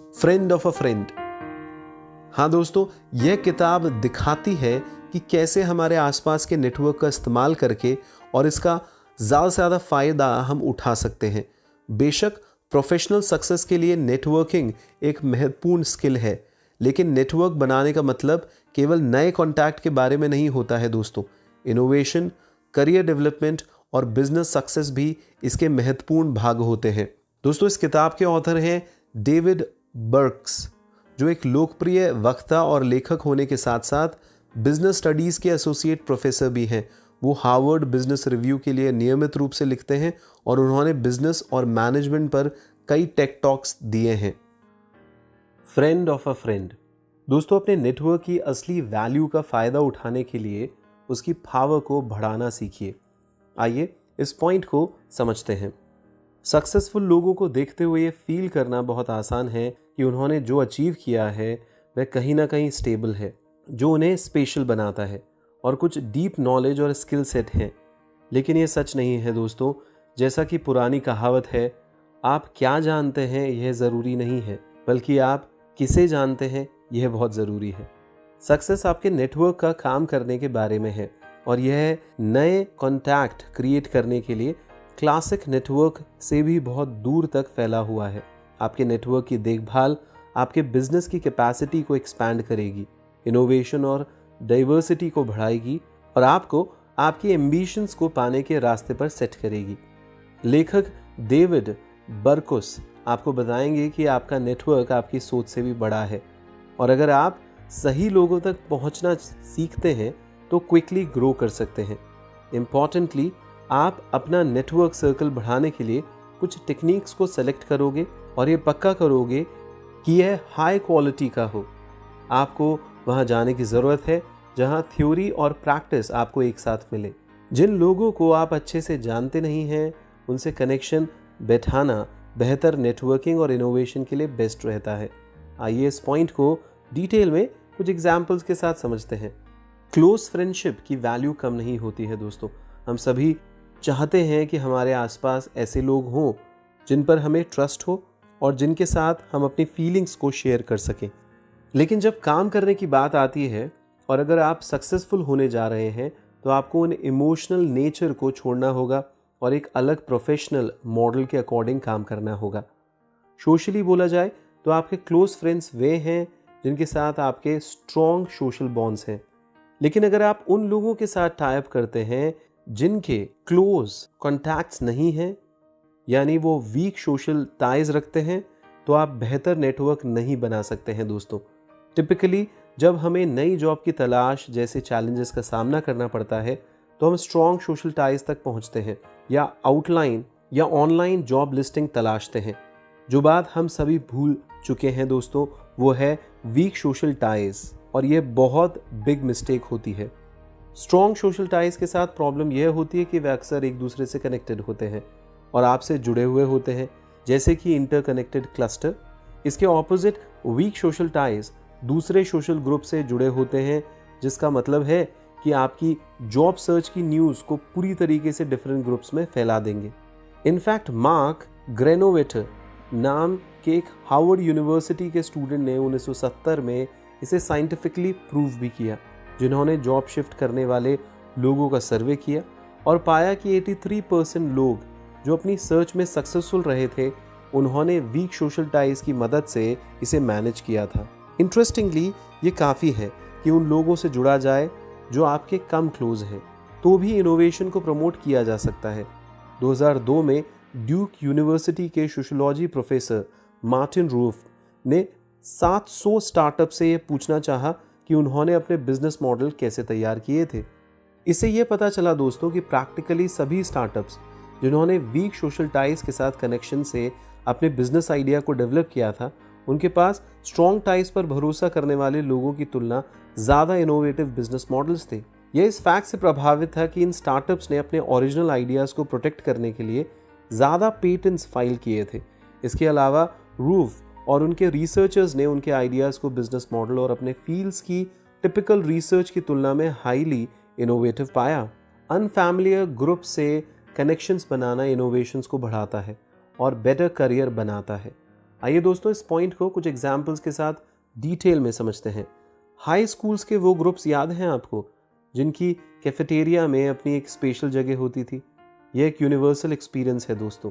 Friend of a friend. हाँ दोस्तों, यह किताब दिखाती है कि कैसे हमारे आसपास के नेटवर्क का इस्तेमाल करके और इसका ज़्यादा से ज़्यादा फ़ायदा हम उठा सकते हैं। बेशक प्रोफेशनल सक्सेस के लिए नेटवर्किंग एक महत्वपूर्ण स्किल है, लेकिन नेटवर्क बनाने का मतलब केवल नए कॉन्टैक्ट के बारे में नहीं होता है दोस्तों। इनोवेशन, करियर डेवलपमेंट और बिजनेस सक्सेस भी इसके महत्वपूर्ण भाग होते हैं। दोस्तों, इस किताब के ऑथर हैं डेविड बर्क्स, जो एक लोकप्रिय वक्ता और लेखक होने के साथ साथ बिजनेस स्टडीज़ के एसोसिएट प्रोफेसर भी हैं। वो हार्वर्ड बिजनेस रिव्यू के लिए नियमित रूप से लिखते हैं और उन्होंने बिजनेस और मैनेजमेंट पर कई टेक टॉक्स दिए हैं। Friend of a friend. दोस्तों, अपने नेटवर्क की असली वैल्यू का फ़ायदा उठाने के लिए उसकी पावर को बढ़ाना सीखिए। आइए इस पॉइंट को समझते हैं। सक्सेसफुल लोगों को देखते हुए ये फील करना बहुत आसान है कि उन्होंने जो अचीव किया है वह कहीं ना कहीं स्टेबल है, जो उन्हें स्पेशल बनाता है और कुछ डीप नॉलेज और स्किल सेट हैं। लेकिन ये सच नहीं है दोस्तों। जैसा कि पुरानी कहावत है, आप क्या जानते हैं यह ज़रूरी नहीं है, बल्कि आप किसे जानते हैं यह बहुत ज़रूरी है। सक्सेस आपके नेटवर्क का काम करने के बारे में है और यह नए कॉन्टैक्ट क्रिएट करने के लिए क्लासिक नेटवर्क से भी बहुत दूर तक फैला हुआ है। आपके नेटवर्क की देखभाल आपके बिजनेस की कैपेसिटी को एक्सपैंड करेगी, इनोवेशन और डाइवर्सिटी को बढ़ाएगी और आपको आपकी एम्बिशंस को पाने के रास्ते पर सेट करेगी। लेखक डेविड बर्कुस आपको बताएंगे कि आपका नेटवर्क आपकी सोच से भी बड़ा है और अगर आप सही लोगों तक पहुंचना सीखते हैं तो क्विकली ग्रो कर सकते हैं। इम्पॉर्टेंटली, आप अपना नेटवर्क सर्कल बढ़ाने के लिए कुछ टेक्निक्स को सेलेक्ट करोगे और ये पक्का करोगे कि यह हाई क्वालिटी का हो। आपको वहाँ जाने की ज़रूरत है जहाँ थ्योरी और प्रैक्टिस आपको एक साथ मिले। जिन लोगों को आप अच्छे से जानते नहीं हैं उनसे कनेक्शन बैठाना बेहतर नेटवर्किंग और इनोवेशन के लिए बेस्ट रहता है। आइए इस पॉइंट को डिटेल में कुछ एग्जाम्पल्स के साथ समझते हैं। क्लोज फ्रेंडशिप की वैल्यू कम नहीं होती है दोस्तों। हम सभी चाहते हैं कि हमारे आसपास ऐसे लोग हों जिन पर हमें ट्रस्ट हो और जिनके साथ हम अपनी फीलिंग्स को शेयर कर सकें। लेकिन जब काम करने की बात आती है और अगर आप सक्सेसफुल होने जा रहे हैं तो आपको उन इमोशनल नेचर को छोड़ना होगा और एक अलग प्रोफेशनल मॉडल के अकॉर्डिंग काम करना होगा। सोशली बोला जाए तो आपके क्लोज फ्रेंड्स वे हैं जिनके साथ आपके स्ट्रॉन्ग सोशल बॉन्ड्स हैं। लेकिन अगर आप उन लोगों के साथ टाई अप करते हैं जिनके क्लोज कॉन्टैक्ट्स नहीं हैं, यानी वो वीक सोशल टाइज रखते हैं, तो आप बेहतर नेटवर्क नहीं बना सकते हैं दोस्तों। टिपिकली जब हमें नई जॉब की तलाश जैसे चैलेंजेस का सामना करना पड़ता है तो हम स्ट्रॉन्ग सोशल टाइज तक पहुंचते हैं या आउटलाइन या ऑनलाइन जॉब लिस्टिंग तलाशते हैं। जो बात हम सभी भूल चुके हैं दोस्तों वो है वीक सोशल टाइज, और यह बहुत बिग मिस्टेक होती है। स्ट्रॉन्ग सोशल टाइज के साथ प्रॉब्लम यह होती है कि वे अक्सर एक दूसरे से कनेक्टेड होते हैं और आपसे जुड़े हुए होते हैं, जैसे कि इंटरकनेक्टेड क्लस्टर। इसके ऑपोजिट वीक सोशल टाइज दूसरे सोशल ग्रुप से जुड़े होते हैं, जिसका मतलब है कि आपकी जॉब सर्च की न्यूज़ को पूरी तरीके से डिफरेंट ग्रुप्स में फैला देंगे। इनफैक्ट मार्क ग्रेनोवेटर नाम के एक हार्वर्ड यूनिवर्सिटी के स्टूडेंट ने 1970 में इसे साइंटिफिकली प्रूव भी किया, जिन्होंने जॉब शिफ्ट करने वाले लोगों का सर्वे किया और पाया कि 83% लोग जो अपनी सर्च में सक्सेसफुल रहे थे उन्होंने वीक सोशल टाइज की मदद से इसे मैनेज किया था। इंटरेस्टिंगली, ये काफ़ी है कि उन लोगों से जुड़ा जाए जो आपके कम क्लोज हैं, तो भी इनोवेशन को प्रमोट किया जा सकता है। 2002 में ड्यूक यूनिवर्सिटी के सोशियोलॉजी प्रोफेसर मार्टिन रूफ ने 700 स्टार्टअप से ये पूछना चाहा कि उन्होंने अपने बिजनेस मॉडल कैसे तैयार किए थे। इससे यह पता चला दोस्तों कि प्रैक्टिकली सभी स्टार्टअप्स जिन्होंने वीक सोशल टाइज के साथ कनेक्शन से अपने बिजनेस आइडिया को डेवलप किया था, उनके पास स्ट्रॉन्ग टाइज पर भरोसा करने वाले लोगों की तुलना ज़्यादा इनोवेटिव बिजनेस मॉडल्स थे। यह इस फैक्ट से प्रभावित था कि इन स्टार्टअप्स ने अपने ओरिजिनल आइडियाज़ को प्रोटेक्ट करने के लिए ज़्यादा पेटेंट्स फाइल किए थे। इसके अलावा रूफ और उनके रिसर्चर्स ने उनके आइडियाज़ को बिजनेस मॉडल और अपने फील्ड्स की टिपिकल रिसर्च की तुलना में हाईली इनोवेटिव पाया। अनफैमिलियर ग्रुप से कनेक्शंस बनाना इनोवेशंस को बढ़ाता है और बेटर करियर बनाता है। आइए दोस्तों इस पॉइंट को कुछ एग्जाम्पल्स के साथ डिटेल में समझते हैं। हाई स्कूल्स के वो ग्रुप्स याद हैं आपको जिनकी कैफेटेरिया में अपनी एक स्पेशल जगह होती थी? यह एक यूनिवर्सल एक्सपीरियंस है दोस्तों।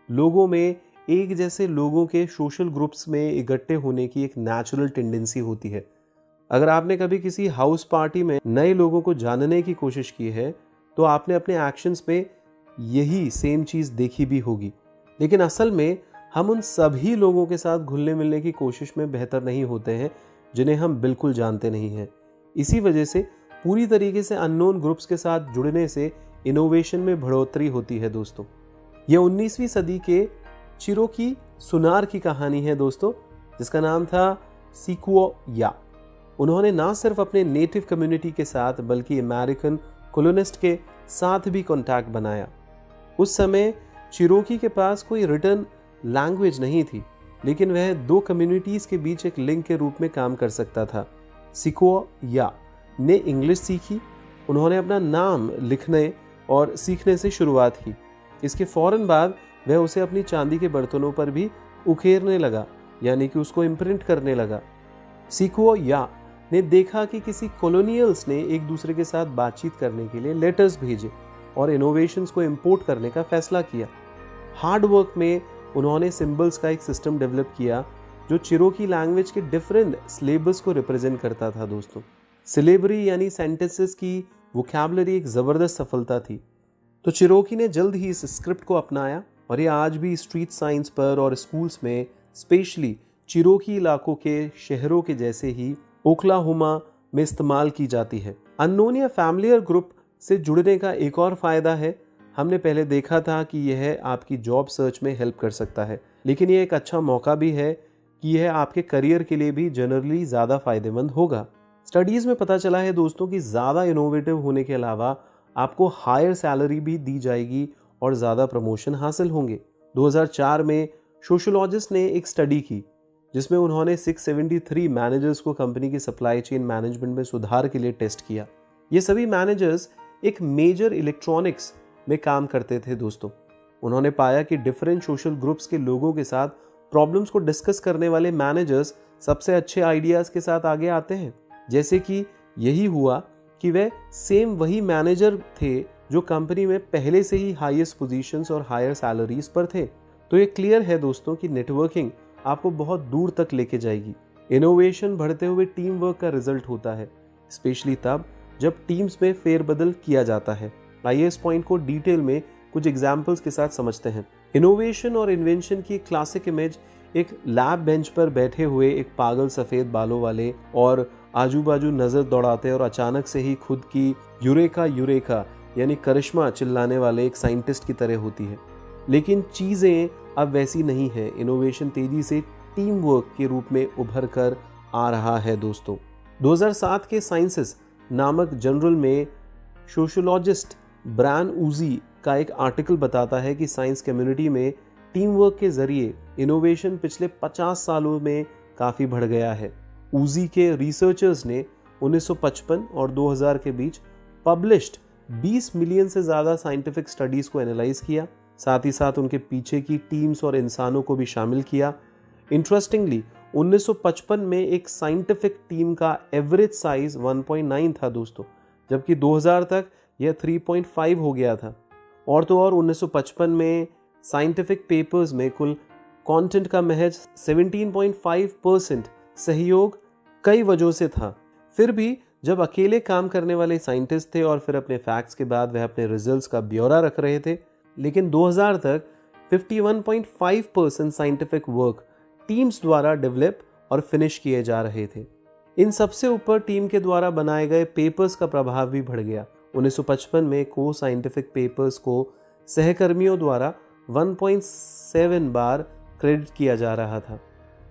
लोगों में एक जैसे लोगों के सोशल ग्रुप्स में इकट्ठे होने की एक नेचुरल टेंडेंसी होती है। अगर आपने कभी किसी हाउस पार्टी में नए लोगों को जानने की कोशिश की है तो आपने अपने एक्शंस में यही सेम चीज़ देखी भी होगी। लेकिन असल में हम उन सभी लोगों के साथ घुलने मिलने की कोशिश में बेहतर नहीं होते हैं जिन्हें हम बिल्कुल जानते नहीं हैं। इसी वजह से पूरी तरीके से अननोन ग्रुप्स के साथ जुड़ने से इनोवेशन में बढ़ोतरी होती है दोस्तों। यह 19वीं सदी के चिरोकी सुनार की कहानी है दोस्तों, जिसका नाम था सिकुओया। उन्होंने ना सिर्फ अपने नेटिव कम्युनिटी के साथ बल्कि अमेरिकन कॉलोनिस्ट के साथ भी कॉन्टैक्ट बनाया। उस समय चिरोकी के पास कोई रिटन लैंग्वेज नहीं थी, लेकिन वह दो कम्युनिटीज के बीच एक लिंक के रूप में काम कर सकता था। सिकुओया ने इंग्लिश सीखी। उन्होंने अपना नाम लिखने और सीखने से शुरुआत की। इसके फौरन बाद वह उसे अपनी चांदी के बर्तनों पर भी उकेरने लगा, यानी कि उसको इम्प्रिंट करने लगा। सिकुओया ने देखा कि किसी कॉलोनियल्स ने एक दूसरे के साथ बातचीत करने के लिए लेटर्स भेजे और इनोवेशंस को इंपोर्ट करने का फैसला किया। हार्ड वर्क में उन्होंने सिंबल्स का एक सिस्टम डेवलप किया जो चिरोकी लैंग्वेज के डिफरेंट सिलेबस को रिप्रेजेंट करता था दोस्तों। सिलेबरी यानी सेंटेंसेस की वोकैबुलरी एक ज़बरदस्त सफलता थी। तो चिरोकी ने जल्द ही इस स्क्रिप्ट को अपनाया और ये आज भी स्ट्रीट साइंस पर और स्कूल्स में, स्पेशली चिरोकी इलाकों के शहरों के जैसे ही ओक्लाहोमा में इस्तेमाल की जाती है। अननोन या फैमिलियर ग्रुप से जुड़ने का एक और फायदा है, हमने पहले देखा था कि यह आपकी जॉब सर्च में हेल्प कर सकता है, लेकिन यह एक अच्छा मौका भी है कि यह आपके करियर के लिए भी जनरली ज़्यादा फायदेमंद होगा। स्टडीज़ में पता चला है दोस्तों कि ज़्यादा इनोवेटिव होने के अलावा आपको हायर सैलरी भी दी जाएगी और ज़्यादा प्रमोशन हासिल होंगे। 2004 में सोशोलॉजिस्ट ने एक स्टडी की जिसमें उन्होंने 673 मैनेजर्स को कंपनी की सप्लाई चेन मैनेजमेंट में सुधार के लिए टेस्ट किया। ये सभी मैनेजर्स एक मेजर इलेक्ट्रॉनिक्स में काम करते थे दोस्तों। उन्होंने पाया कि डिफरेंट सोशल ग्रुप्स के लोगों के साथ प्रॉब्लम्स को डिस्कस करने वाले मैनेजर्स सबसे अच्छे आइडियाज़ के साथ आगे आते हैं। जैसे कि यही हुआ कि वे सेम वही मैनेजर थे जो कंपनी में पहले से ही हाईएस्ट पोजीशंस और हायर सैलरीज पर थे। तो ये क्लियर है दोस्तों कि नेटवर्किंग आपको बहुत दूर तक लेके जाएगी। इनोवेशन बढ़ते हुए टीम वर्क का रिजल्ट होता है, स्पेशली तब जब टीम्स में फेरबदल किया जाता है। आइए इस पॉइंट को डिटेल में कुछ एग्जाम्पल्स के साथ समझते हैं। इनोवेशन और इन्वेंशन की क्लासिक इमेज एक लैब बेंच पर बैठे हुए एक पागल सफ़ेद बालों वाले और आजू बाजू नज़र दौड़ाते और अचानक से ही खुद की यूरेका यूरेका यानी करिश्मा चिल्लाने वाले एक साइंटिस्ट की तरह होती है। लेकिन चीज़ें अब वैसी नहीं है। इनोवेशन तेज़ी से टीम वर्क के रूप में उभर कर आ रहा है दोस्तों। 2007 के साइंसेस नामक जर्नल में सोशोलॉजिस्ट ब्रायन ऊजी का एक आर्टिकल बताता है कि साइंस कम्युनिटी में टीम वर्क के जरिए इनोवेशन पिछले 50 सालों में काफ़ी बढ़ गया है। ऊजी के रिसर्चर्स ने 1955 और 2000 के बीच पब्लिश्ड 20 मिलियन से ज़्यादा साइंटिफिक स्टडीज़ को एनालाइज किया। साथ ही साथ उनके पीछे की टीम्स और इंसानों को भी शामिल किया। इंटरेस्टिंगली 1955 में एक साइंटिफिक टीम का एवरेज साइज 1.9 था दोस्तों, जबकि 2000 तक यह 3.5 हो गया था। और तो और 1955 में साइंटिफिक पेपर्स में कुल कंटेंट का महज 17.5% सहयोग कई वजहों से था। फिर भी जब अकेले काम करने वाले साइंटिस्ट थे और फिर अपने फैक्ट्स के बाद वह अपने रिजल्ट्स का ब्यौरा रख रहे थे, लेकिन 2000 तक 51.5% साइंटिफिक वर्क टीम्स द्वारा डेवलप और फिनिश किए जा रहे थे। इन सबसे ऊपर टीम के द्वारा बनाए गए पेपर्स का प्रभाव भी बढ़ गया। 1955 में को साइंटिफिक पेपर्स को सहकर्मियों द्वारा 1.7 बार क्रेडिट किया जा रहा था,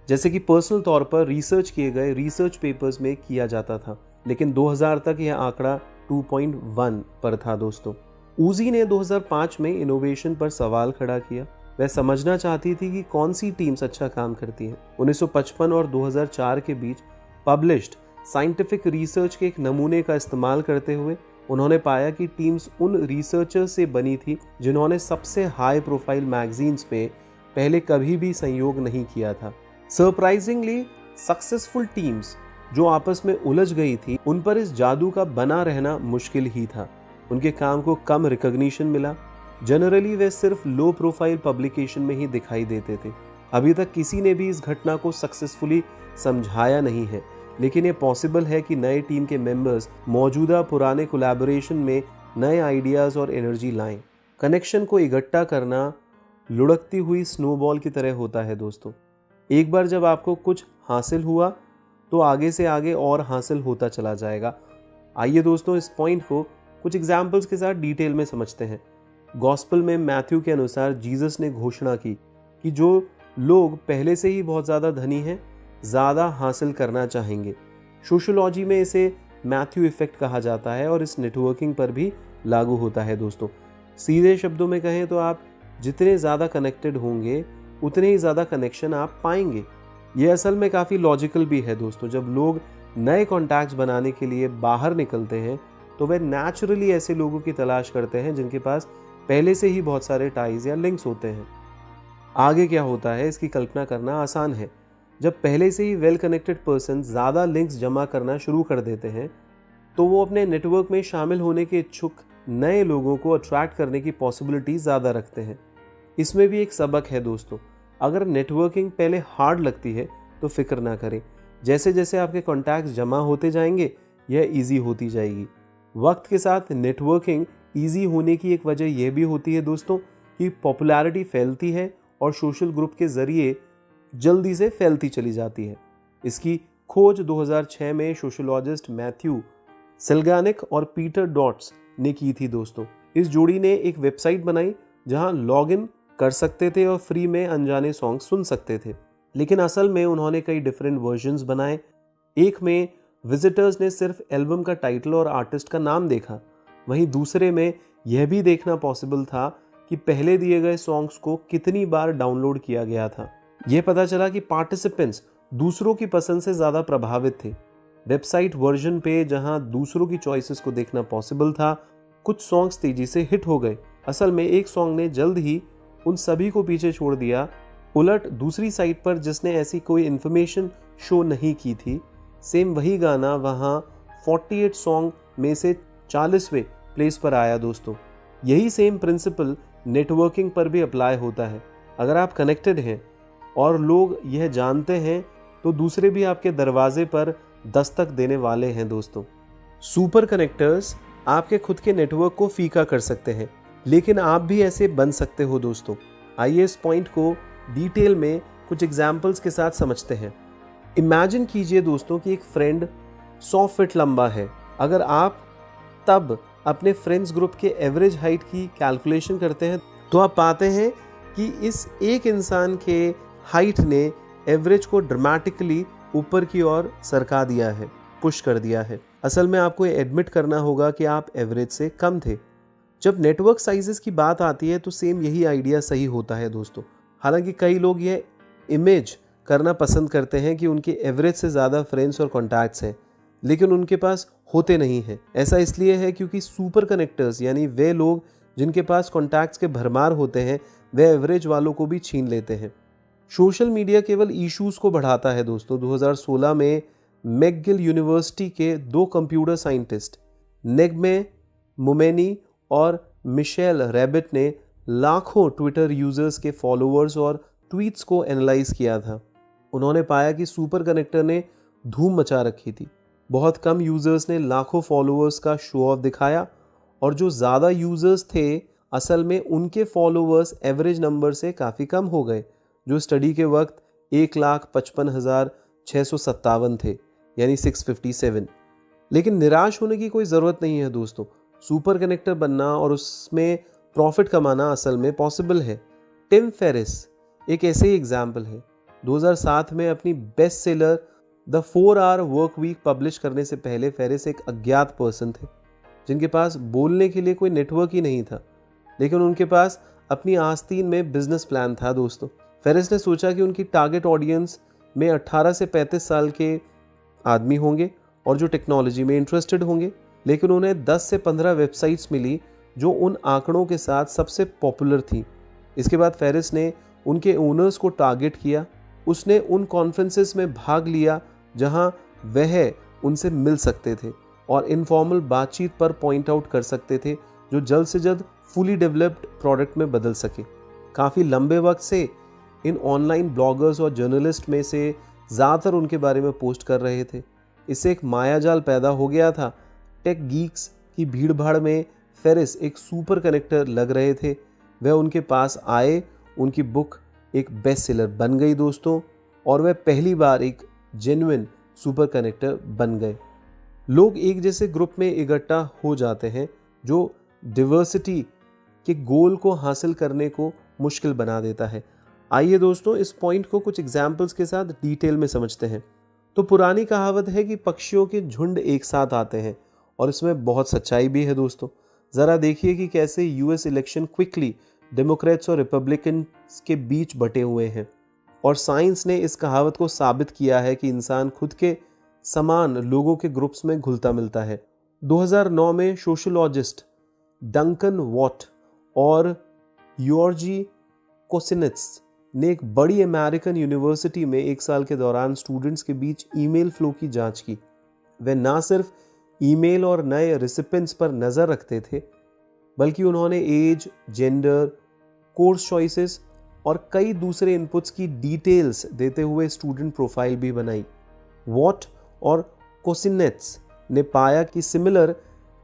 जैसे कि पर्सनल तौर पर रिसर्च किए गए रिसर्च पेपर्स में किया जाता था। लेकिन 2000 तक यह आंकड़ा 2.1 पर था दोस्तों। ऊजी ने 2005 में इनोवेशन पर सवाल खड़ा किया। वह समझना चाहती थी कि कौन सी टीम्स अच्छा काम करती हैं। 1955 और 2004 के बीच पब्लिश्ड साइंटिफिक रिसर्च के एक नमूने का इस्तेमाल करते हुए उन्होंने पाया कि टीम्स उन रिसर्चर्स से बनी थी जिन्होंने सबसे हाई प्रोफाइल मैगजीन्स में पहले कभी भी संयोग नहीं किया था। सरप्राइजिंगली सक्सेसफुल टीम्स जो आपस में उलझ गई थी, उन पर इस जादू का बना रहना मुश्किल ही था। उनके काम को कम रिकॉग्निशन मिला। जनरली वे सिर्फ लो प्रोफाइल पब्लिकेशन में ही दिखाई देते थे। अभी तक किसी ने भी इस घटना को सक्सेसफुली समझाया नहीं है, लेकिन ये पॉसिबल है कि नए टीम के मेंबर्स मौजूदा पुराने कोलैबोरेशन में नए आइडियाज और एनर्जी लाएं। कनेक्शन को इकट्ठा करना लुढ़कती हुई स्नोबॉल की तरह होता है दोस्तों। एक बार जब आपको कुछ हासिल हुआ तो आगे से आगे और हासिल होता चला जाएगा। आइए दोस्तों, इस पॉइंट को कुछ एग्जाम्पल्स के साथ डिटेल में समझते हैं। गॉस्पेल में मैथ्यू के अनुसार जीसस ने घोषणा की कि जो लोग पहले से ही बहुत ज़्यादा धनी हैं, ज़्यादा हासिल करना चाहेंगे। सोशियोलॉजी में इसे मैथ्यू इफेक्ट कहा जाता है और इस नेटवर्किंग पर भी लागू होता है दोस्तों। सीधे शब्दों में कहें तो आप जितने ज़्यादा कनेक्टेड होंगे उतने ही ज़्यादा कनेक्शन आप पाएंगे। ये असल में काफ़ी लॉजिकल भी है दोस्तों। जब लोग नए कॉन्टैक्ट्स बनाने के लिए बाहर निकलते हैं तो वे नेचुरली ऐसे लोगों की तलाश करते हैं जिनके पास पहले से ही बहुत सारे टाइज या लिंक्स होते हैं। आगे क्या होता है इसकी कल्पना करना आसान है। जब पहले से ही वेल कनेक्टेड पर्सन ज़्यादा लिंक्स जमा करना शुरू कर देते हैं तो वो अपने नेटवर्क में शामिल होने के इच्छुक नए लोगों को अट्रैक्ट करने की पॉसिबिलिटी ज़्यादा रखते हैं। इसमें भी एक सबक है दोस्तों। अगर नेटवर्किंग पहले हार्ड लगती है तो फिक्र ना करें। जैसे जैसे आपके कॉन्टैक्ट्स जमा होते जाएंगे यह ईजी होती जाएगी। वक्त के साथ नेटवर्किंग ईजी होने की एक वजह यह भी होती है दोस्तों कि पॉपुलैरिटी फैलती है और सोशल ग्रुप के जरिए जल्दी से फैलती चली जाती है। इसकी खोज 2006 में सोशोलॉजिस्ट मैथ्यू सेल्गानिक और पीटर डॉट्स ने की थी दोस्तों। इस जोड़ी ने एक वेबसाइट बनाई जहां लॉगिन कर सकते थे और फ्री में अनजाने सॉन्ग सुन सकते थे। लेकिन असल में उन्होंने कई डिफरेंट वर्जन्स बनाए। एक में विजिटर्स ने सिर्फ एल्बम का टाइटल और आर्टिस्ट का नाम देखा, वहीं दूसरे में यह भी देखना पॉसिबल था कि पहले दिए गए सॉन्ग्स को कितनी बार डाउनलोड किया गया था। यह पता चला कि पार्टिसिपेंट्स दूसरों की पसंद से ज़्यादा प्रभावित थे। वेबसाइट वर्जन पे जहां दूसरों की चॉइसेस को देखना पॉसिबल था, कुछ सॉन्ग्स तेजी से हिट हो गए। असल में एक सॉन्ग ने जल्द ही उन सभी को पीछे छोड़ दिया। उलट दूसरी साइट पर जिसने ऐसी कोई इन्फॉर्मेशन शो नहीं की थी, सेम वही गाना वहां 48 सॉन्ग में से 40वें प्लेस पर आया दोस्तों। यही सेम प्रिंसिपल नेटवर्किंग पर भी अप्लाई होता है। अगर आप कनेक्टेड हैं और लोग यह जानते हैं तो दूसरे भी आपके दरवाजे पर दस्तक देने वाले हैं दोस्तों। सुपर कनेक्टर्स आपके खुद के नेटवर्क को फीका कर सकते हैं, लेकिन आप भी ऐसे बन सकते हो दोस्तों। आइए इस पॉइंट को डिटेल में कुछ एग्जाम्पल्स के साथ समझते हैं। इमेजिन कीजिए दोस्तों कि एक फ्रेंड 100 फीट लंबा है। अगर आप तब अपने फ्रेंड्स ग्रुप के एवरेज हाइट की कैलकुलेशन करते हैं तो आप पाते हैं कि इस एक इंसान के हाइट ने एवरेज को ड्रामेटिकली ऊपर की ओर सरका दिया है, पुश कर दिया है। असल में आपको एडमिट करना होगा कि आप एवरेज से कम थे। जब नेटवर्क साइजेस की बात आती है तो सेम यही आइडिया सही होता है दोस्तों। हालांकि कई लोग यह इमेज करना पसंद करते हैं कि उनके एवरेज से ज़्यादा फ्रेंड्स और कॉन्टैक्ट्स हैं, लेकिन उनके पास होते नहीं हैं। ऐसा इसलिए है क्योंकि सुपर कनेक्टर्स यानी वे लोग जिनके पास कॉन्टैक्ट्स के भरमार होते हैं, वे एवरेज वालों को भी छीन लेते हैं। सोशल मीडिया केवल इश्यूज को बढ़ाता है दोस्तों। 2016 में मैकगिल यूनिवर्सिटी के 2 कंप्यूटर साइंटिस्ट नेग्मे मोमेनी और मिशेल रैबिट ने लाखों ट्विटर यूजर्स के फॉलोअर्स और ट्वीट्स को एनालाइज किया था। उन्होंने पाया कि सुपर कनेक्टर ने धूम मचा रखी थी। बहुत कम यूजर्स ने लाखों फॉलोअर्स का शो ऑफ दिखाया और जो ज़्यादा यूजर्स थे असल में उनके फॉलोअर्स एवरेज नंबर से काफ़ी कम हो गए, जो स्टडी के वक्त 1,55,657 थे, यानी 657। लेकिन निराश होने की कोई ज़रूरत नहीं है दोस्तों। सुपर कनेक्टर बनना और उसमें प्रॉफिट कमाना असल में पॉसिबल है। टिम फेरिस एक ऐसे ही एग्जाम्पल है। 2007 में अपनी best seller the 4 hour work week publish करने से पहले फेरिस एक अज्ञात पर्सन थे जिनके पास बोलने के लिए कोई नेटवर्क ही नहीं था, लेकिन उनके पास अपनी आस्तीन में बिजनेस प्लान था दोस्तों। फेरिस ने सोचा कि उनकी टारगेट ऑडियंस में 18 से 35 साल के आदमी होंगे और जो टेक्नोलॉजी में इंटरेस्टेड होंगे, लेकिन उन्हें 10 से 15 वेबसाइट्स मिली जो उन आंकड़ों के साथ सबसे पॉपुलर थी। इसके बाद फेरिस ने उनके ओनर्स को टारगेट किया। उसने उन कॉन्फ्रेंसेस में भाग लिया जहां वह उनसे मिल सकते थे और इनफॉर्मल बातचीत पर पॉइंट आउट कर सकते थे जो जल्द से जल्द फुली डेवलप्ड प्रोडक्ट में बदल सके। काफ़ी लंबे वक्त से इन ऑनलाइन ब्लॉगर्स और जर्नलिस्ट में से ज़्यादातर उनके बारे में पोस्ट कर रहे थे। इससे एक मायाजाल पैदा हो गया था। टेक गीक्स की भीड़भाड़ में फेरिस एक सुपर कनेक्टर लग रहे थे। वह उनके पास आए, उनकी बुक एक बेस्ट सेलर बन गई दोस्तों, और वह पहली बार एक जेन्युइन सुपर कनेक्टर बन गए। लोग एक जैसे ग्रुप में इकट्ठा हो जाते हैं जो डिवर्सिटी के गोल को हासिल करने को मुश्किल बना देता है। आइए दोस्तों इस पॉइंट को कुछ एग्जाम्पल्स के साथ डिटेल में समझते हैं। तो पुरानी कहावत है कि पक्षियों के झुंड एक साथ आते हैं, और इसमें बहुत सच्चाई भी है दोस्तों। ज़रा देखिए कि कैसे यूएस इलेक्शन क्विकली डेमोक्रेट्स और रिपब्लिकन्स के बीच बटे हुए हैं, और साइंस ने इस कहावत को साबित किया है कि इंसान खुद के समान लोगों के ग्रुप्स में घुलता मिलता है। 2009 में सोशियोलॉजिस्ट डंकन वॉट और योर्जी कोसिनेट्स ने एक बड़ी अमेरिकन यूनिवर्सिटी में 1 साल के दौरान स्टूडेंट्स के बीच ईमेल फ्लो की जांच की। वे ना सिर्फ ईमेल और नए रिसिपेंट्स पर नज़र रखते थे, बल्कि उन्होंने एज, जेंडर, कोर्स चॉइसेस और कई दूसरे इनपुट्स की डिटेल्स देते हुए स्टूडेंट प्रोफाइल भी बनाई। वॉट और कोसिनेट्स ने पाया कि सिमिलर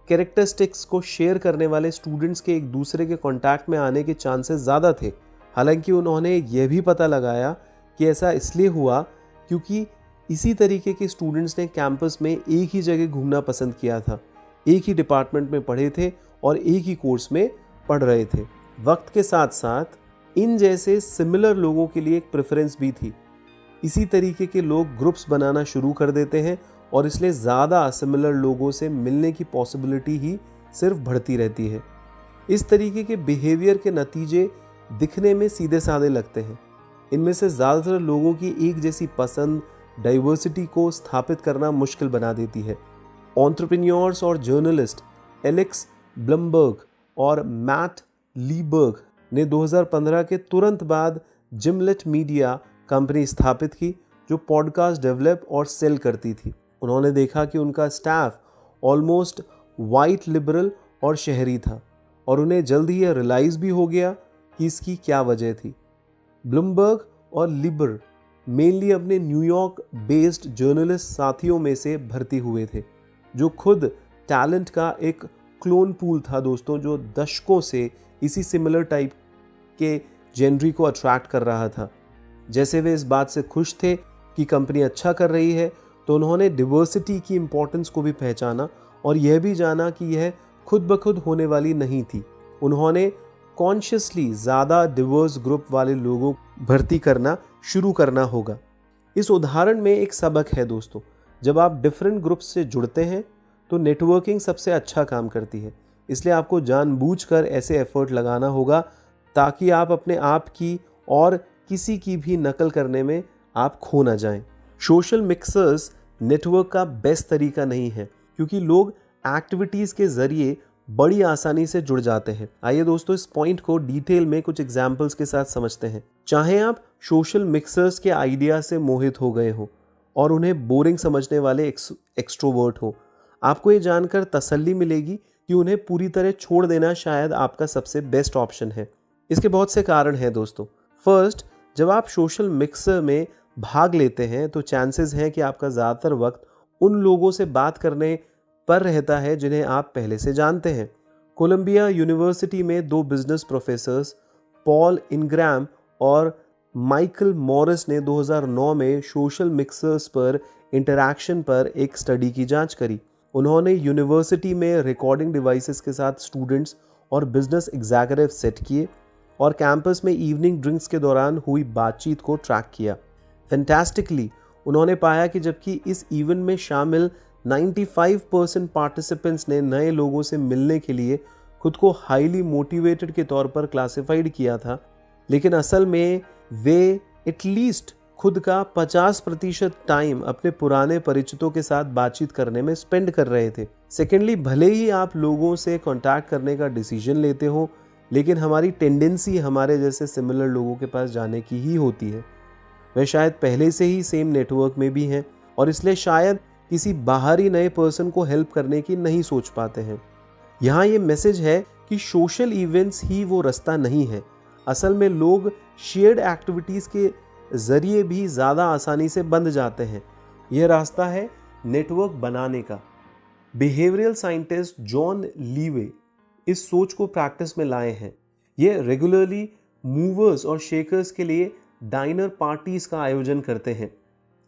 कैरेक्टरिस्टिक्स को शेयर करने वाले स्टूडेंट्स के एक दूसरे के कांटेक्ट में आने के चांसेस ज़्यादा थे। हालांकि उन्होंने यह भी पता लगाया कि ऐसा इसलिए हुआ क्योंकि इसी तरीके के स्टूडेंट्स ने कैंपस में एक ही जगह घूमना पसंद किया था, एक ही डिपार्टमेंट में पढ़े थे और एक ही कोर्स में पढ़ रहे थे। वक्त के साथ साथ इन जैसे सिमिलर लोगों के लिए एक प्रेफरेंस भी थी। इसी तरीके के लोग ग्रुप्स बनाना शुरू कर देते हैं और इसलिए ज़्यादा सिमिलर लोगों से मिलने की पॉसिबिलिटी ही सिर्फ बढ़ती रहती है। इस तरीके के बिहेवियर के नतीजे दिखने में सीधे साधे लगते हैं। इनमें से ज़्यादातर लोगों की एक जैसी पसंद डाइवर्सिटी को स्थापित करना मुश्किल बना देती है। एंटरप्रेन्योर्स और जर्नलिस्ट एलेक्स ब्लमबर्ग और मैट लीबर्ग ने 2015 के तुरंत बाद जिमलेट मीडिया कंपनी स्थापित की, जो पॉडकास्ट डेवलप और सेल करती थी। उन्होंने देखा कि उनका स्टाफ ऑलमोस्ट वाइट लिबरल और शहरी था, और उन्हें जल्द ही यह रियलाइज़ भी हो गया कि इसकी क्या वजह थी। ब्लूमबर्ग और लिबर मेनली अपने न्यूयॉर्क बेस्ड जर्नलिस्ट साथियों में से भर्ती हुए थे, जो खुद टैलेंट का एक क्लोन पूल था दोस्तों, जो दशकों से इसी सिमिलर टाइप के जेनरी को अट्रैक्ट कर रहा था। जैसे वे इस बात से खुश थे कि कंपनी अच्छा कर रही है, तो उन्होंने डिवर्सिटी की इम्पोर्टेंस को भी पहचाना और यह भी जाना कि यह खुद ब खुद होने वाली नहीं थी। उन्होंने कॉन्शियसली ज़्यादा डिवर्स ग्रुप वाले लोगों भर्ती करना शुरू करना होगा। इस उदाहरण में एक सबक है दोस्तों, जब आप डिफरेंट ग्रुप्स से जुड़ते हैं तो नेटवर्किंग सबसे अच्छा काम करती है। इसलिए आपको जानबूझकर ऐसे एफर्ट लगाना होगा ताकि आप अपने आप की और किसी की भी नकल करने में आप खो ना जाएं। सोशल मिक्सर्स नेटवर्क का बेस्ट तरीका नहीं है, क्योंकि लोग एक्टिविटीज़ के ज़रिए बड़ी आसानी से जुड़ जाते हैं। आइए दोस्तों इस पॉइंट को डिटेल में कुछ एग्जाम्पल्स के साथ समझते हैं। चाहे आप सोशल मिक्सर्स के आइडिया से मोहित हो गए हो और उन्हें बोरिंग समझने वाले एक्सट्रोवर्ट हो, आपको ये जानकर तसल्ली मिलेगी कि उन्हें पूरी तरह छोड़ देना शायद आपका सबसे बेस्ट ऑप्शन है। इसके बहुत से कारण हैं दोस्तों। फर्स्ट, जब आप सोशल मिक्सर में भाग लेते हैं तो चांसेस हैं कि आपका ज़्यादातर वक्त उन लोगों से बात करने पर रहता है जिन्हें आप पहले से जानते हैं। कोलंबिया यूनिवर्सिटी में 2 बिजनेस प्रोफेसर्स पॉल इनग्राम और माइकल मॉरिस ने 2009 में सोशल मिक्सर्स पर इंटरैक्शन पर एक स्टडी की जांच करी। उन्होंने यूनिवर्सिटी में रिकॉर्डिंग डिवाइसेस के साथ स्टूडेंट्स और बिजनेस एग्जीक्यूटिव सेट किए और कैंपस में इवनिंग ड्रिंक्स के दौरान हुई बातचीत को ट्रैक किया। फैंटास्टिकली, उन्होंने पाया कि जबकि इस इवेंट में शामिल 95% पार्टिसिपेंट्स ने नए लोगों से मिलने के लिए खुद को हाईली मोटिवेटेड के तौर पर क्लासिफाइड किया था, लेकिन असल में वे एटलीस्ट खुद का 50% टाइम अपने पुराने परिचितों के साथ बातचीत करने में स्पेंड कर रहे थे। सेकेंडली, भले ही आप लोगों से कांटेक्ट करने का डिसीजन लेते हो, लेकिन हमारी टेंडेंसी हमारे जैसे सिमिलर लोगों के पास जाने की ही होती है। वह शायद पहले से ही सेम नेटवर्क में भी हैं और इसलिए शायद किसी बाहरी नए पर्सन को हेल्प करने की नहीं सोच पाते हैं। यहाँ ये मैसेज है कि सोशल इवेंट्स ही वो रास्ता नहीं है। असल में लोग शेयर्ड एक्टिविटीज़ के ज़रिए भी ज़्यादा आसानी से बंध जाते हैं। यह रास्ता है नेटवर्क बनाने का। बिहेवियरल साइंटिस्ट जॉन लीवे इस सोच को प्रैक्टिस में लाए हैं। ये रेगुलरली मूवर्स और शेकर्स के लिए डाइनर पार्टीज का आयोजन करते हैं।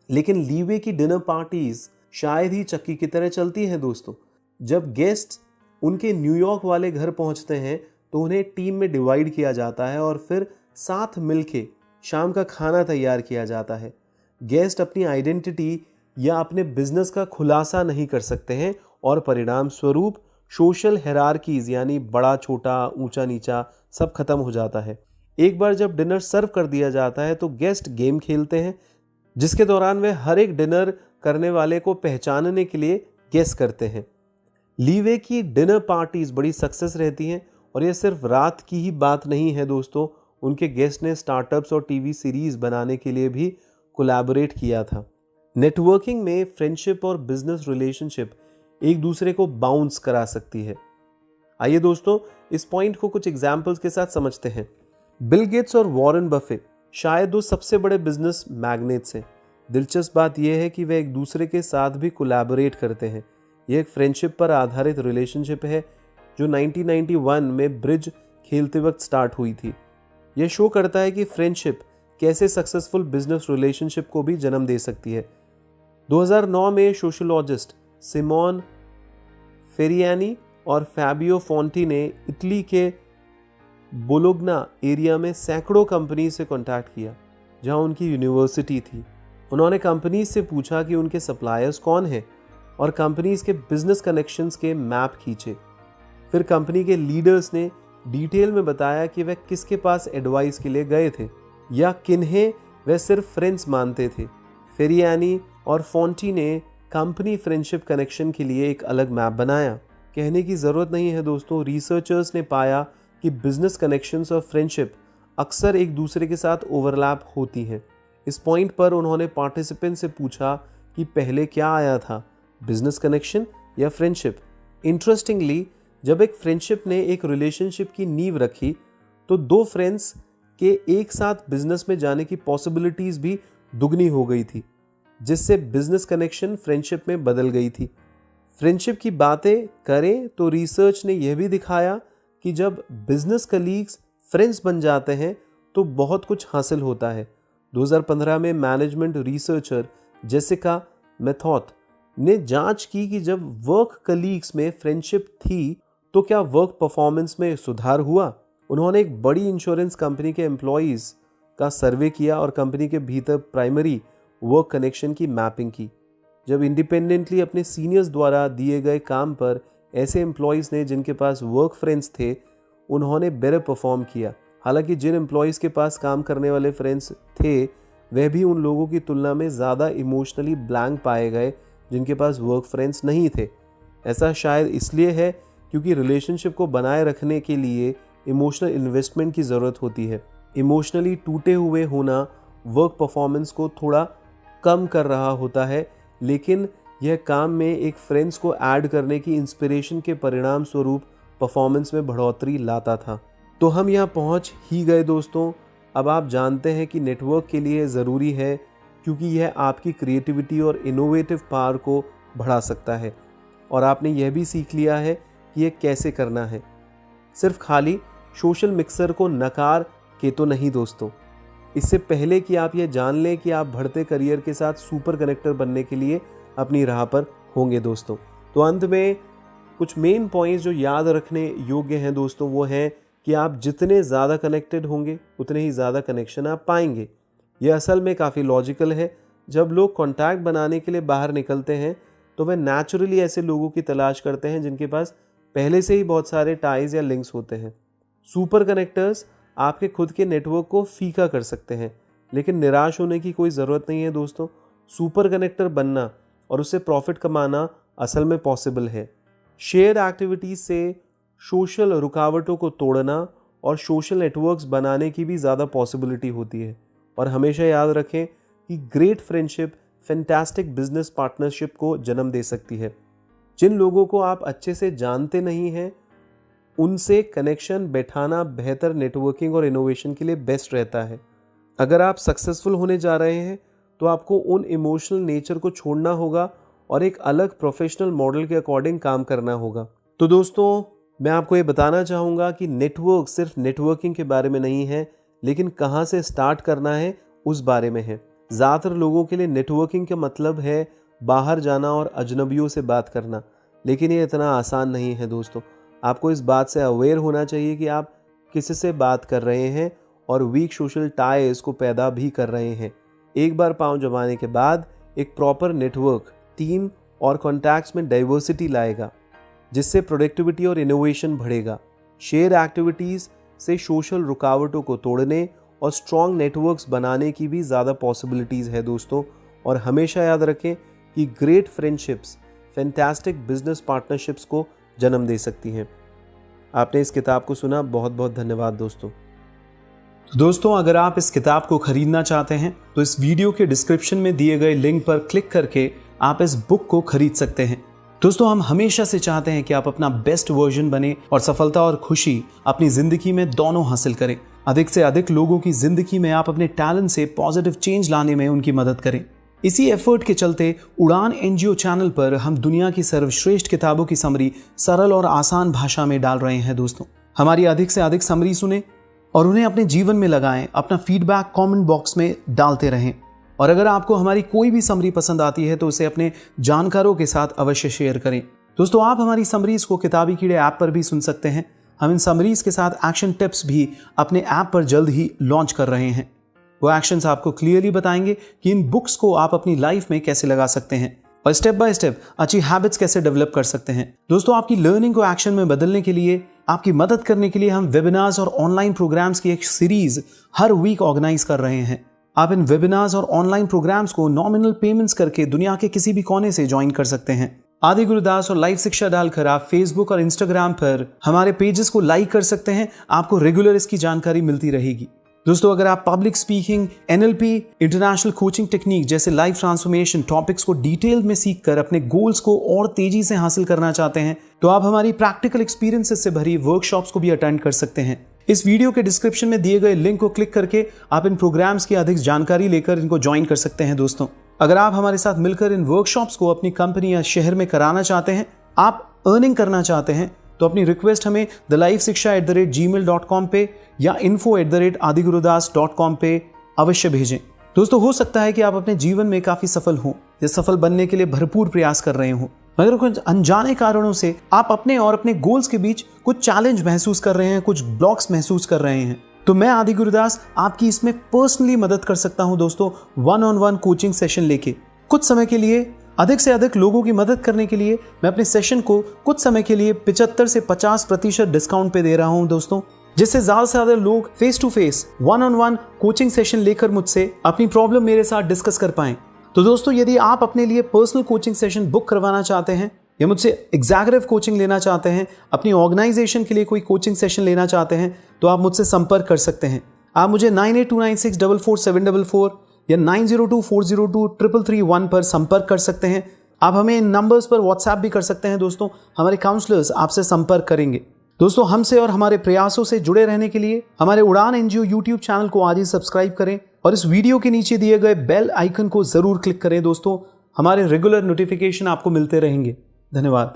लेकिन लीवे की डिनर पार्टीज शायद ही चक्की की तरह चलती हैं दोस्तों। जब गेस्ट उनके न्यूयॉर्क वाले घर पहुंचते हैं तो उन्हें टीम में डिवाइड किया जाता है और फिर साथ मिलके शाम का खाना तैयार किया जाता है। गेस्ट अपनी आइडेंटिटी या अपने बिजनेस का खुलासा नहीं कर सकते हैं और परिणाम स्वरूप सोशल हायरार्कीज यानी बड़ा छोटा ऊंचा नीचा सब खत्म हो जाता है। एक बार जब डिनर सर्व कर दिया जाता है तो गेस्ट गेम खेलते हैं जिसके दौरान वे हर एक डिनर करने वाले को पहचानने के लिए गेस करते हैं। लीवे की डिनर पार्टीज बड़ी सक्सेस रहती हैं और यह सिर्फ रात की ही बात नहीं है दोस्तों। उनके गेस्ट ने स्टार्टअप्स और टीवी सीरीज बनाने के लिए भी कोलैबोरेट किया था। नेटवर्किंग में फ्रेंडशिप और बिजनेस रिलेशनशिप एक दूसरे को बाउंस करा सकती है। आइए दोस्तों इस पॉइंट को कुछ एग्जाम्पल्स के साथ समझते हैं। बिल गेट्स और वॉरेन बफे शायद दो सबसे बड़े बिजनेस मैग्नेट्स हैं। दिलचस्प बात यह है कि वे एक दूसरे के साथ भी कोलैबोरेट करते हैं। यह एक फ्रेंडशिप पर आधारित रिलेशनशिप है जो 1991 में ब्रिज खेलते वक्त स्टार्ट हुई थी। यह शो करता है कि फ्रेंडशिप कैसे सक्सेसफुल बिजनेस रिलेशनशिप को भी जन्म दे सकती है। 2009 में सोशियोलॉजिस्ट सिमोन फेरियानी और फैबियो फोंटी ने इटली के बोलोग्ना एरिया में सैकड़ों कंपनी से कांटेक्ट किया जहां उनकी यूनिवर्सिटी थी। उन्होंने कंपनीज से पूछा कि उनके सप्लायर्स कौन हैं और कंपनीज के बिजनेस कनेक्शंस के मैप खींचे। फिर कंपनी के लीडर्स ने डिटेल में बताया कि वे किसके पास एडवाइस के लिए गए थे या किन्हें वे सिर्फ फ्रेंड्स मानते थे। फेरियानी और फोंटी ने कंपनी फ्रेंडशिप कनेक्शन के लिए एक अलग मैप बनाया। कहने की ज़रूरत नहीं है दोस्तों, रिसर्चर्स ने पाया कि बिजनेस कनेक्शंस और फ्रेंडशिप अक्सर एक दूसरे के साथ ओवरलैप होती हैं। इस पॉइंट पर उन्होंने पार्टिसिपेंट से पूछा कि पहले क्या आया था, बिजनेस कनेक्शन या फ्रेंडशिप। इंटरेस्टिंगली जब एक फ्रेंडशिप ने एक रिलेशनशिप की नींव रखी तो दो फ्रेंड्स के एक साथ बिजनेस में जाने की पॉसिबिलिटीज भी दुगनी हो गई थी, जिससे बिजनेस कनेक्शन फ्रेंडशिप में बदल गई थी। फ्रेंडशिप की बातें करें तो रिसर्च ने यह भी दिखाया कि जब बिजनेस कलीग्स फ्रेंड्स बन जाते हैं तो बहुत कुछ हासिल होता है। 2015 में मैनेजमेंट रिसर्चर जेसिका मेथॉथ ने जांच की कि जब वर्क कलीग्स में फ्रेंडशिप थी तो क्या वर्क परफॉर्मेंस में सुधार हुआ। उन्होंने एक बड़ी इंश्योरेंस कंपनी के एम्प्लॉयज़ का सर्वे किया और कंपनी के भीतर प्राइमरी वर्क कनेक्शन की मैपिंग की। जब इंडिपेंडेंटली अपने सीनियर्स द्वारा दिए गए काम पर ऐसे एम्प्लॉयज़ ने जिनके पास वर्क फ्रेंड्स थे उन्होंने बेटर परफॉर्म किया। हालांकि जिन एम्प्लॉयज़ के पास काम करने वाले फ्रेंड्स थे वह भी उन लोगों की तुलना में ज़्यादा इमोशनली ब्लैंक पाए गए जिनके पास वर्क फ्रेंड्स नहीं थे। ऐसा शायद इसलिए है क्योंकि रिलेशनशिप को बनाए रखने के लिए इमोशनल इन्वेस्टमेंट की ज़रूरत होती है। इमोशनली टूटे हुए होना वर्क परफॉर्मेंस को थोड़ा कम कर रहा होता है, लेकिन यह काम में एक फ्रेंड्स को ऐड करने की इंस्पिरेशन के परिणाम स्वरूप परफॉर्मेंस में बढ़ोतरी लाता था। तो हम यहाँ पहुँच ही गए दोस्तों। अब आप जानते हैं कि नेटवर्क के लिए ज़रूरी है क्योंकि यह आपकी क्रिएटिविटी और इनोवेटिव पावर को बढ़ा सकता है। और आपने यह भी सीख लिया है कि यह कैसे करना है। सिर्फ खाली सोशल मिक्सर को नकार के तो नहीं दोस्तों। इससे पहले कि आप यह जान लें कि आप बढ़ते करियर के साथ सुपर कनेक्टर बनने के लिए अपनी राह पर होंगे दोस्तों। तो अंत में कुछ मेन पॉइंट्स जो याद रखने योग्य हैं दोस्तों वो हैं कि आप जितने ज़्यादा कनेक्टेड होंगे उतने ही ज़्यादा कनेक्शन आप पाएंगे। यह असल में काफ़ी लॉजिकल है। जब लोग कॉन्टैक्ट बनाने के लिए बाहर निकलते हैं तो वे नेचुरली ऐसे लोगों की तलाश करते हैं जिनके पास पहले से ही बहुत सारे टाइज या लिंक्स होते हैं। सुपर कनेक्टर्स आपके खुद के नेटवर्क को फीका कर सकते हैं, लेकिन निराश होने की कोई ज़रूरत नहीं है दोस्तों। सुपर कनेक्टर बनना और उससे प्रॉफिट कमाना असल में पॉसिबल है। शेयर एक्टिविटीज से सोशल रुकावटों को तोड़ना और सोशल नेटवर्क्स बनाने की भी ज़्यादा पॉसिबिलिटी होती है। और हमेशा याद रखें कि great friendship fantastic business partnership को जन्म दे सकती है। जिन लोगों को आप अच्छे से जानते नहीं हैं उनसे कनेक्शन बैठाना बेहतर नेटवर्किंग और इनोवेशन के लिए बेस्ट रहता है। अगर आप सक्सेसफुल होने जा रहे हैं तो आपको उन इमोशनल नेचर को छोड़ना होगा और एक अलग प्रोफेशनल मॉडल के अकॉर्डिंग काम करना होगा। तो दोस्तों, मैं आपको ये बताना चाहूँगा कि नेटवर्क सिर्फ नेटवर्किंग के बारे में नहीं है, लेकिन कहाँ से स्टार्ट करना है उस बारे में है। ज़्यादातर लोगों के लिए नेटवर्किंग का मतलब है बाहर जाना और अजनबियों से बात करना, लेकिन ये इतना आसान नहीं है दोस्तों। आपको इस बात से अवेयर होना चाहिए कि आप किससे बात कर रहे हैं और वीक सोशल टाइज को पैदा भी कर रहे हैं। एक बार पांव जमाने के बाद एक प्रॉपर नेटवर्क टीम और कॉन्टैक्ट्स में डाइवर्सिटी लाएगा, जिससे प्रोडक्टिविटी और इनोवेशन बढ़ेगा। शेयर एक्टिविटीज़ से सोशल रुकावटों को तोड़ने और स्ट्रॉन्ग नेटवर्क्स बनाने की भी ज़्यादा पॉसिबिलिटीज़ है दोस्तों। और हमेशा याद रखें कि great friendships fantastic business partnerships को जन्म दे सकती हैं। आपने इस किताब को सुना, बहुत बहुत धन्यवाद दोस्तों। दोस्तों, अगर आप इस किताब को खरीदना चाहते हैं तो इस वीडियो के डिस्क्रिप्शन में दिए गए लिंक पर क्लिक करके आप इस बुक को खरीद सकते हैं। दोस्तों, हम हमेशा से चाहते हैं कि आप अपना बेस्ट वर्जन बने और सफलता और खुशी अपनी जिंदगी में दोनों हासिल करें। अधिक से अधिक लोगों की जिंदगी में आप अपने टैलेंट से पॉजिटिव चेंज लाने में उनकी मदद करें। इसी एफर्ट के चलते उड़ान एनजीओ चैनल पर हम दुनिया की सर्वश्रेष्ठ किताबों की समरी सरल और आसान भाषा में डाल रहे हैं। दोस्तों, हमारी अधिक से अधिक समरी सुने और उन्हें अपने जीवन में लगाएं। अपना फीडबैक कमेंट बॉक्स में डालते रहें। और अगर आपको हमारी कोई भी समरी पसंद आती है तो उसे अपने जानकारों के साथ अवश्य शेयर करें। दोस्तों, आप हमारी समरीज को किताबी कीड़े ऐप पर भी सुन सकते हैं। हम इन समरीज के साथ एक्शन टिप्स भी अपने ऐप पर जल्द ही लॉन्च कर रहे हैं। वो एक्शंस आपको क्लियरली बताएंगे कि इन बुक्स को आप अपनी लाइफ में कैसे लगा सकते हैं और स्टेप बाय स्टेप अच्छी हैबिट्स कैसे डेवलप कर सकते हैं। दोस्तों, आपकी लर्निंग को एक्शन में बदलने के लिए, आपकी मदद करने के लिए हम वेबिनार्स और ऑनलाइन प्रोग्राम्स की एक सीरीज हर वीक ऑर्गेनाइज कर रहे हैं। आप इन वेबिनार्स और ऑनलाइन प्रोग्राम्स को नॉमिनल पेमेंट्स करके दुनिया के किसी भी कोने से ज्वाइन कर सकते हैं। आदि गुरुदास और लाइव शिक्षा डालकर आप फेसबुक और इंस्टाग्राम पर हमारे पेजेस को लाइक कर सकते हैं। आपको रेगुलर इसकी जानकारी मिलती रहेगी। दोस्तों, अगर आप public speaking, NLP, international coaching technique जैसे लाइफ ट्रांसफॉर्मेशन टॉपिक्स को डिटेल में सीखकर अपने गोल्स को और तेजी से हासिल करना चाहते हैं तो आप हमारी प्रैक्टिकल एक्सपीरियंसेस से भरी वर्कशॉप्स को भी अटेंड कर सकते हैं। इस वीडियो के डिस्क्रिप्शन में दिए गए लिंक को क्लिक करके आप इन प्रोग्राम्स की अधिक जानकारी लेकर इनको ज्वाइन कर सकते हैं। दोस्तों, अगर आप हमारे साथ मिलकर इन वर्कशॉप्स को अपनी कंपनी या शहर में कराना चाहते हैं, आप अर्निंग करना चाहते हैं, तो अपनी रिक्वेस्ट हमें thelifeshiksha@gmail.com पे या info@adigurudas.com पे अवश्य भेजें। दोस्तों, हो सकता है कि आप अपने जीवन में काफी सफल हों या सफल बनने के लिए भरपूर प्रयास कर रहे हों, मगर कुछ अनजाने कारणों से आप अपने और अपने गोल्स के बीच कुछ चैलेंज महसूस कर रहे हैं, कुछ ब्लॉक्स महसूस कर रहे हैं। तो मैं आदि गुरुदास आपकी इसमें पर्सनली मदद कर सकता हूं दोस्तों, 1-on-1 कोचिंग सेशन लेके। कुछ समय के लिए अधिक से अधिक लोगों की मदद करने के लिए मैं अपने सेशन को कुछ समय के लिए 75 से 50% डिस्काउंट पे दे रहा हूं दोस्तों, जिससे ज्यादा से ज्यादा लोग face to face 1-on-1 coaching session लेकर मुझसे अपनी प्रॉब्लम मेरे साथ डिस्कस कर पाएं। तो दोस्तों, यदि आप अपने लिए पर्सनल कोचिंग सेशन बुक करवाना चाहते हैं या मुझसे एग्जीक्यूटिव कोचिंग लेना चाहते हैं, अपनी ऑर्गेनाइजेशन के लिए कोई कोचिंग सेशन लेना चाहते हैं, तो आप मुझसे संपर्क कर सकते हैं। आप मुझे 9829644744 या 9024023331 पर संपर्क कर सकते हैं। आप हमें इन नंबर्स पर व्हाट्सएप भी कर सकते हैं। दोस्तों, हमारे काउंसलर्स आपसे संपर्क करेंगे। दोस्तों, हमसे और हमारे प्रयासों से जुड़े रहने के लिए हमारे उड़ान एनजीओ यूट्यूब चैनल को आज ही सब्सक्राइब करें और इस वीडियो के नीचे दिए गए बेल आइकन को जरूर क्लिक करें। दोस्तों, हमारे रेगुलर नोटिफिकेशन आपको मिलते रहेंगे। धन्यवाद।